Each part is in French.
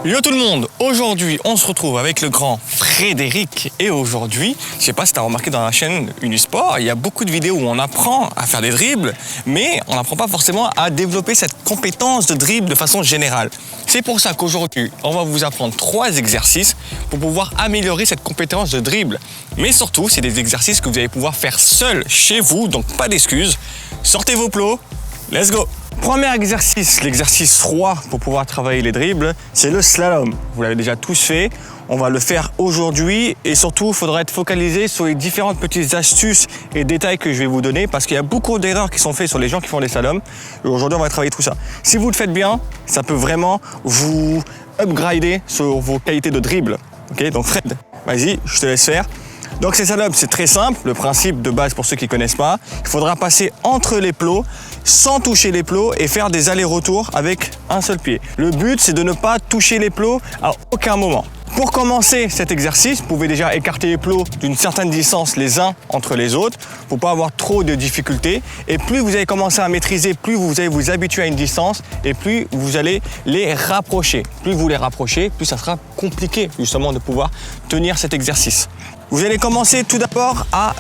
Yo tout le monde, aujourd'hui on se retrouve avec le grand Frédéric et aujourd'hui, je sais pas si tu as remarqué dans la chaîne Unisport, il y a beaucoup de vidéos où on apprend à faire des dribbles, mais on n'apprend pas forcément à développer cette compétence de dribble de façon générale. C'est pour ça qu'aujourd'hui, on va vous apprendre 3 exercices pour pouvoir améliorer cette compétence de dribble. Mais surtout, c'est des exercices que vous allez pouvoir faire seul chez vous, donc pas d'excuses. Sortez vos plots, let's go! Premier exercice, l'exercice 3 pour pouvoir travailler les dribbles, c'est le slalom. Vous l'avez déjà tous fait, on va le faire aujourd'hui et surtout il faudra être focalisé sur les différentes petites astuces et détails que je vais vous donner parce qu'il y a beaucoup d'erreurs qui sont faites sur les gens qui font les slaloms. Et aujourd'hui on va travailler tout ça. Si vous le faites bien, ça peut vraiment vous upgrader sur vos qualités de dribble. Ok, donc Fred, vas-y, je te laisse faire. Donc ces slaloms, c'est très simple, le principe de base pour ceux qui ne connaissent pas, il faudra passer entre les plots sans toucher les plots et faire des allers-retours avec un seul pied. Le but, c'est de ne pas toucher les plots à aucun moment. Pour commencer cet exercice, vous pouvez déjà écarter les plots d'une certaine distance les uns entre les autres pour ne pas avoir trop de difficultés. Et plus vous allez commencer à maîtriser, plus vous allez vous habituer à une distance et plus vous allez les rapprocher. Plus vous les rapprochez, plus ça sera compliqué justement de pouvoir tenir cet exercice. Vous allez commencer tout d'abord à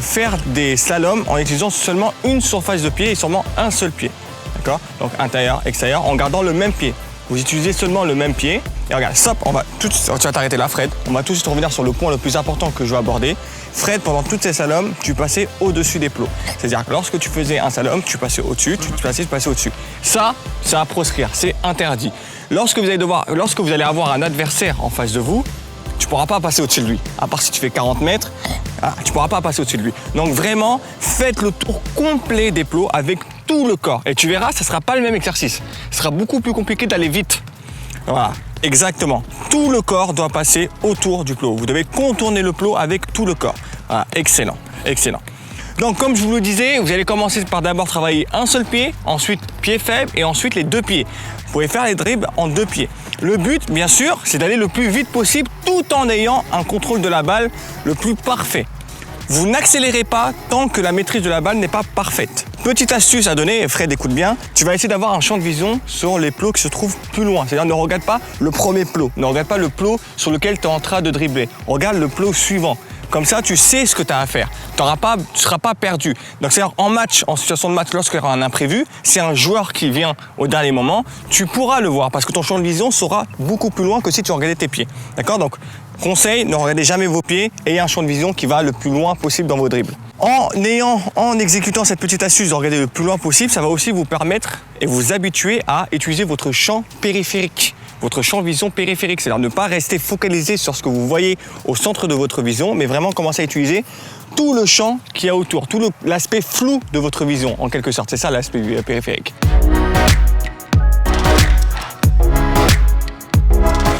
faire des slaloms en utilisant seulement une surface de pied et seulement un seul pied. D'accord? Donc intérieur, extérieur, en gardant le même pied. Vous utilisez seulement le même pied. Et regarde, stop, tu vas t'arrêter là, Fred. On va tout de suite revenir sur le point le plus important que je vais aborder. Fred, pendant toutes ces slaloms, tu passais au-dessus des plots. C'est-à-dire que lorsque tu faisais un slalom, tu passais au-dessus, tu passais au-dessus. Ça, c'est à proscrire, c'est interdit. Lorsque vous allez avoir un adversaire en face de vous, tu ne pourras pas passer au-dessus de lui. À part si tu fais 40 mètres, tu ne pourras pas passer au-dessus de lui. Donc vraiment, faites le tour complet des plots avec tout le corps. Et tu verras, ça ne sera pas le même exercice. Ce sera beaucoup plus compliqué d'aller vite. Voilà, exactement. Tout le corps doit passer autour du plot. Vous devez contourner le plot avec tout le corps. Voilà, excellent, excellent. Donc comme je vous le disais, vous allez commencer par d'abord travailler un seul pied, ensuite pied faible et ensuite les 2 pieds. Vous pouvez faire les dribbles en 2 pieds. Le but, bien sûr, c'est d'aller le plus vite possible tout en ayant un contrôle de la balle le plus parfait. Vous n'accélérez pas tant que la maîtrise de la balle n'est pas parfaite. Petite astuce à donner, Fred, écoute bien, tu vas essayer d'avoir un champ de vision sur les plots qui se trouvent plus loin. C'est-à-dire ne regarde pas le premier plot, ne regarde pas le plot sur lequel tu es en train de dribbler. Regarde le plot suivant. Comme ça, tu sais ce que tu as à faire. Tu ne seras pas perdu. Donc, c'est-à-dire en match, en situation de match, lorsqu'il y aura un imprévu, c'est un joueur qui vient au dernier moment, tu pourras le voir parce que ton champ de vision sera beaucoup plus loin que si tu regardais tes pieds. D'accord? Donc, conseil, ne regardez jamais vos pieds, ayez un champ de vision qui va le plus loin possible dans vos dribbles. En exécutant cette petite astuce de regarder le plus loin possible, ça va aussi vous permettre et vous habituer à utiliser votre champ périphérique. Votre champ de vision périphérique, c'est-à-dire ne pas rester focalisé sur ce que vous voyez au centre de votre vision, mais vraiment commencer à utiliser tout le champ qu'il y a autour, tout l'aspect flou de votre vision, en quelque sorte. C'est ça l'aspect périphérique.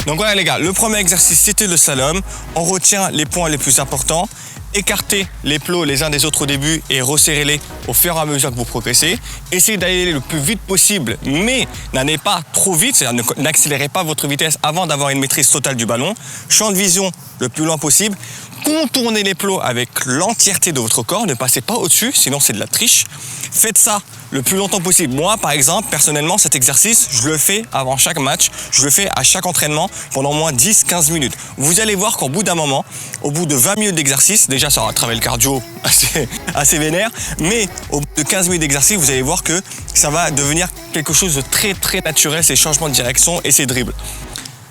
Donc voilà les gars, le premier exercice c'était le slalom. On retient les points les plus importants. Écartez les plots les uns des autres au début et resserrez-les au fur et à mesure que vous progressez. Essayez d'aller le plus vite possible, mais n'allez pas trop vite, c'est-à-dire n'accélérez pas votre vitesse avant d'avoir une maîtrise totale du ballon. Champ de vision le plus loin possible. Contournez les plots avec l'entièreté de votre corps, ne passez pas au-dessus, sinon c'est de la triche. Faites ça le plus longtemps possible. Moi, par exemple, personnellement, cet exercice, je le fais avant chaque match, je le fais à chaque entraînement pendant au moins 10-15 minutes. Vous allez voir qu'au bout d'un moment, au bout de 20 minutes d'exercice, déjà ça aura travaillé le cardio assez vénère, mais au bout de 15 minutes d'exercice, vous allez voir que ça va devenir quelque chose de très très naturel, ces changements de direction et ces dribbles.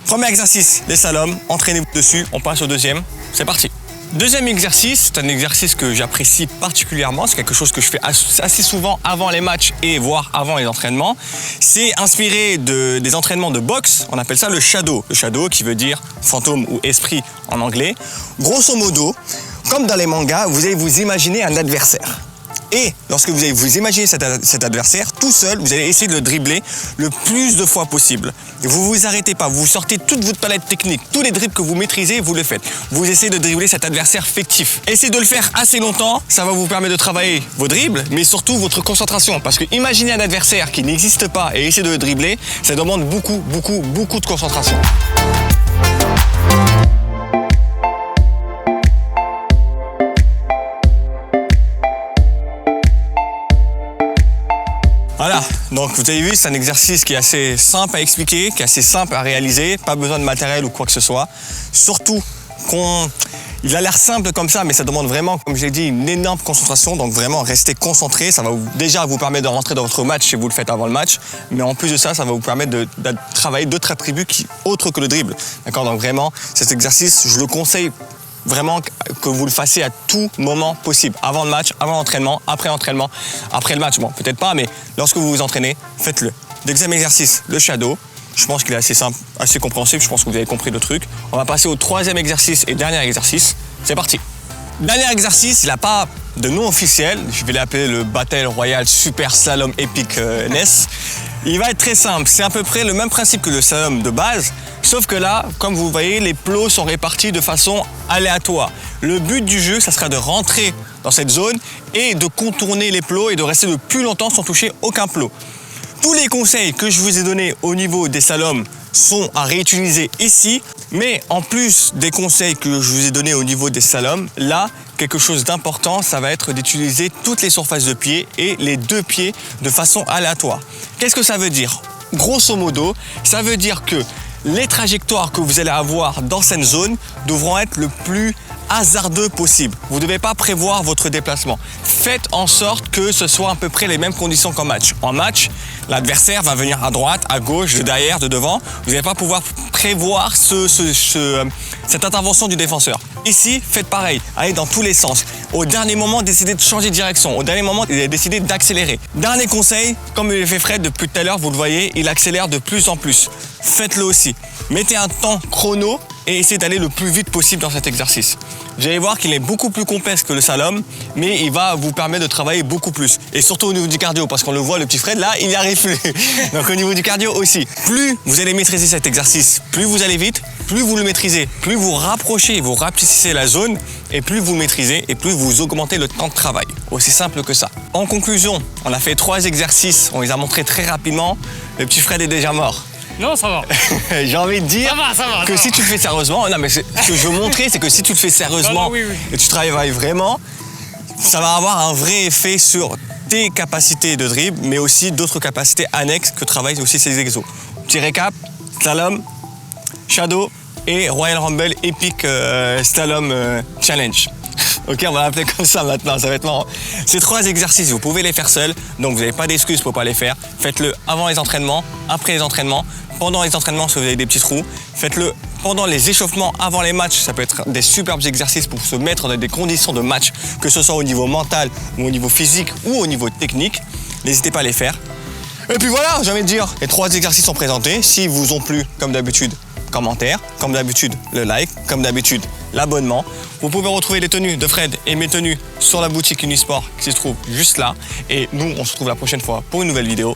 Premier exercice, les slaloms, entraînez-vous dessus, on passe au deuxième, c'est parti. Deuxième exercice, c'est un exercice que j'apprécie particulièrement, c'est quelque chose que je fais assez souvent avant les matchs et voire avant les entraînements. C'est inspiré des entraînements de boxe, on appelle ça le shadow. Le shadow qui veut dire fantôme ou esprit en anglais. Grosso modo, comme dans les mangas, vous allez vous imaginer un adversaire. Et lorsque vous allez vous imaginer cet adversaire, tout seul, vous allez essayer de le dribbler le plus de fois possible. Vous vous arrêtez pas, vous sortez toute votre palette technique, tous les dribbles que vous maîtrisez, vous le faites. Vous essayez de dribbler cet adversaire fictif. Essayez de le faire assez longtemps, ça va vous permettre de travailler vos dribbles, mais surtout votre concentration. Parce que imaginez un adversaire qui n'existe pas et essayer de le dribbler, ça demande beaucoup de concentration. Voilà, donc vous avez vu, c'est un exercice qui est assez simple à expliquer, qui est assez simple à réaliser, pas besoin de matériel ou quoi que ce soit. Surtout il a l'air simple comme ça, mais ça demande vraiment, comme je l'ai dit, une énorme concentration. Donc vraiment, rester concentré. Ça va déjà vous permettre de rentrer dans votre match si vous le faites avant le match. Mais en plus de ça, ça va vous permettre de travailler d'autres attributs autres que le dribble. D'accord? Donc vraiment, cet exercice, je le conseille vraiment que vous le fassiez à tout moment possible. Avant le match, avant l'entraînement, après le match. Bon, peut-être pas, mais lorsque vous vous entraînez, faites-le. Deuxième exercice, le shadow. Je pense qu'il est assez simple, assez compréhensible. Je pense que vous avez compris le truc. On va passer au troisième exercice et dernier exercice. C'est parti. Dernier exercice, il n'a pas de nom officiel. Je vais l'appeler le Battle Royale Super Slalom Epic NES. Il va être très simple. C'est à peu près le même principe que le slalom de base. Sauf que là, comme vous voyez, les plots sont répartis de façon aléatoire. Le but du jeu, ça sera de rentrer dans cette zone et de contourner les plots et de rester le plus longtemps sans toucher aucun plot. Tous les conseils que je vous ai donnés au niveau des slaloms sont à réutiliser ici, mais en plus des conseils que je vous ai donnés au niveau des slaloms, là, quelque chose d'important, ça va être d'utiliser toutes les surfaces de pied et les deux pieds de façon aléatoire. Qu'est-ce que ça veut dire? Grosso modo, ça veut dire que les trajectoires que vous allez avoir dans cette zone devront être le plus hasardeux possible. Vous ne devez pas prévoir votre déplacement. Faites en sorte que ce soit à peu près les mêmes conditions qu'en match. En match, l'adversaire va venir à droite, à gauche, de derrière, de devant. Vous n'allez pas pouvoir prévoir cette intervention du défenseur. Ici, faites pareil. Allez dans tous les sens. Au dernier moment, décidez de changer de direction. Au dernier moment, décidez d'accélérer. Dernier conseil, comme le fait Fred depuis tout à l'heure, vous le voyez, il accélère de plus en plus. Faites-le aussi. Mettez un temps chrono et essayez d'aller le plus vite possible dans cet exercice. Vous allez voir qu'il est beaucoup plus complexe que le slalom, mais il va vous permettre de travailler beaucoup plus. Et surtout au niveau du cardio, parce qu'on le voit, le petit Fred, là, il n'y arrive plus. Donc au niveau du cardio aussi. Plus vous allez maîtriser cet exercice, plus vous allez vite, plus vous le maîtrisez, plus vous rapprochez, vous rapetissez la zone, et plus vous maîtrisez, et plus vous augmentez le temps de travail. Aussi simple que ça. En conclusion, on a fait 3 exercices, on les a montrés très rapidement. Le petit Fred est déjà mort. Non, ça va. J'ai envie de dire que si tu le fais sérieusement, non mais ce que je veux montrer, c'est que si tu le fais sérieusement et tu travailles vraiment, ça va avoir un vrai effet sur tes capacités de dribble, mais aussi d'autres capacités annexes que travaillent aussi ces exos. Petit récap, slalom, shadow et Royal Rumble Epic Slalom Challenge. Ok, on va l'appeler comme ça maintenant, ça va être marrant. Ces 3 exercices, vous pouvez les faire seuls, donc vous n'avez pas d'excuses pour ne pas les faire. Faites-le avant les entraînements, après les entraînements, pendant les entraînements si vous avez des petits trous. Faites-le pendant les échauffements, avant les matchs. Ça peut être des superbes exercices pour se mettre dans des conditions de match, que ce soit au niveau mental ou au niveau physique ou au niveau technique. N'hésitez pas à les faire. Et puis voilà, j'ai envie de dire, les 3 exercices sont présentés. S'ils vous ont plu, comme d'habitude, commentaire, comme d'habitude, le like, comme d'habitude, l'abonnement. Vous pouvez retrouver les tenues de Fred et mes tenues sur la boutique Unisport qui se trouve juste là. Et nous, on se retrouve la prochaine fois pour une nouvelle vidéo.